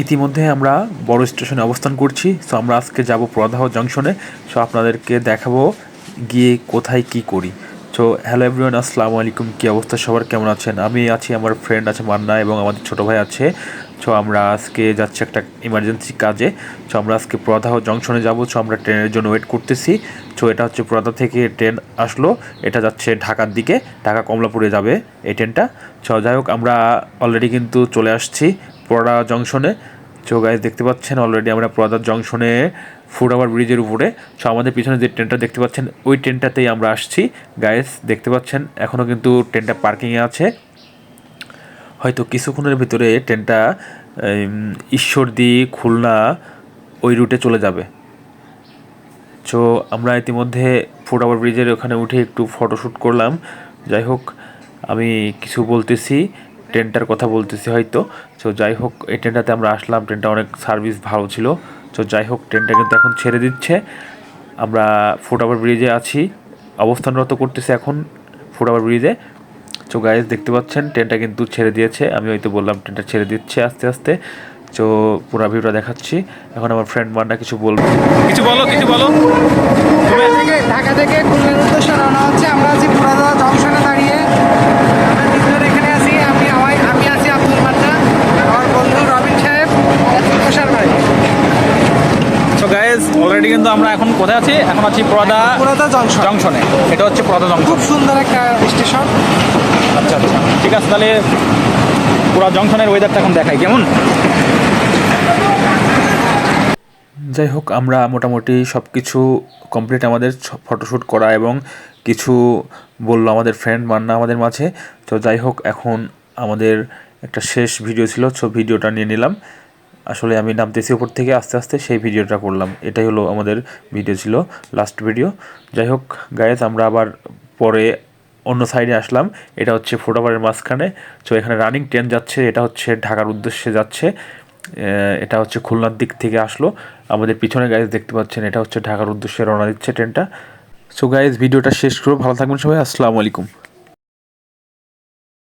ইতিমধ্যে আমরা বড় স্টেশনে অবস্থান করছি। সো আমরা আজকে যাব প্রদাহ জংশনে। সো আপনাদেরকে দেখাবো গিয়ে কোথায় কি করি। সো হ্যালো এভরিওয়ান, আসসালামু আলাইকুম। কী অবস্থা সবার, কেমন আছেন? আমি আছি, আমার ফ্রেন্ড আছে মান্না এবং আমাদের ছোটো ভাই আছে। সো আমরা আজকে যাচ্ছি একটা ইমার্জেন্সি কাজে। সো আমরা আজকে প্রদাহ জংশনে যাব। সো আমরা ট্রেনের জন্য ওয়েট করতেছি। সো এটা হচ্ছে প্রদাহ থেকে ট্রেন আসলো, এটা যাচ্ছে ঢাকার দিকে, ঢাকা কমলাপুরে যাবে এই ট্রেনটা। সো যাই হোক, আমরা অলরেডি কিন্তু চলে আসছি পড়া জংশনে। সো গাইজ দেখতে পাচ্ছেন অলরেডি আমরা পড়া জংশনে ফুটওভার ব্রিজের উপরে। সো আমাদের পিছনে যে ট্রেনটা দেখতে পাচ্ছেন ওই ট্রেনটাতেই আমরা আসছি। গাইজ দেখতে পাচ্ছেন এখনও কিন্তু ট্রেনটা পার্কিংয়ে আছে। হয়তো কিছুক্ষণের ভিতরে ট্রেনটা ঈশ্বরদী খুলনা ওই রুটে চলে যাবে। সো আমরা ইতিমধ্যে ফুটওভার ব্রিজের ওখানে উঠে একটু ফটোশ্যুট করলাম। যাই হোক, আমি কিছু বলতেছি, ট্রেনটার কথা বলতেছি হয়তো। সো যাই হোক, এই ট্রেনটাতে আমরা আসলাম, ট্রেনটা অনেক সার্ভিস ভালো ছিল। সো যাই হোক, ট্রেনটা কিন্তু এখন ছেড়ে দিচ্ছে। আমরা ফুটওভার ব্রিজে আছি, অবস্থানরত করতেছি এখন ফুটওভার ব্রিজে। সো গাইজ দেখতে পাচ্ছেন ট্রেনটা কিন্তু ছেড়ে দিয়েছে। আমি হয়তো বললাম ট্রেনটা ছেড়ে দিচ্ছে আস্তে আস্তে। তো পুরো ভিউটা দেখাচ্ছি। এখন আমার ফ্রেন্ড মান্না কিছু বলবো। কিছু বলো। ঢাকা থেকে খুলনার উদ্দেশ্যে রওনা হচ্ছে। আমরা আছি পুরাদা জংশনে দাঁড়িয়ে। আমরা তিনজন এখানে আছি। আমি আছি আব্দুল মান্না, আমার বন্ধু রবিন সাহেব, তুষার ভাই। সো গাইজ অলরেডি কিন্তু আমরা এখন কোথায় আছি? এখন আছি পুরাদা জংশনে। এটা হচ্ছে পুরাদা জংশন, খুব সুন্দর একটা স্টেশন। আচ্ছা, ঠিক আছে। তাহলে পুরা জংশনের ওয়েদারটা এখন দেখাই কেমন। যাই হোক, আমরা মোটামুটি সব কিছু কমপ্লিট, আমাদের ফটোশ্যুট করা এবং কিছু বললো আমাদের ফ্রেন্ড মান্না আমাদের মাঝে। তো যাই হোক, এখন আমাদের একটা শেষ ভিডিও ছিল। সো ভিডিওটা নিয়ে নিলাম। আসলে আমি নামতেছি উপর থেকে আস্তে আস্তে, সেই ভিডিওটা করলাম। এটাই হলো আমাদের ভিডিও, ছিল লাস্ট ভিডিও। যাই হোক গাইজ, আমরা আবার পরে অন্য সাইডে আসলাম। এটা হচ্ছে ফুটওভারের মাঝখানে। তো এখানে রানিং ট্রেন যাচ্ছে, এটা হচ্ছে ঢাকার উদ্দেশ্যে যাচ্ছে। এটা হচ্ছে খুলনার দিক থেকে আসলো। আমাদের পিছনে গাইজ দেখতে পাচ্ছেন, এটা হচ্ছে ঢাকার উদ্দেশ্যে রওনা দিচ্ছে ট্রেনটা। সো গাইজ ভিডিওটা শেষ করো, ভালো থাকবেন সবাই, আসসালামু আলাইকুম।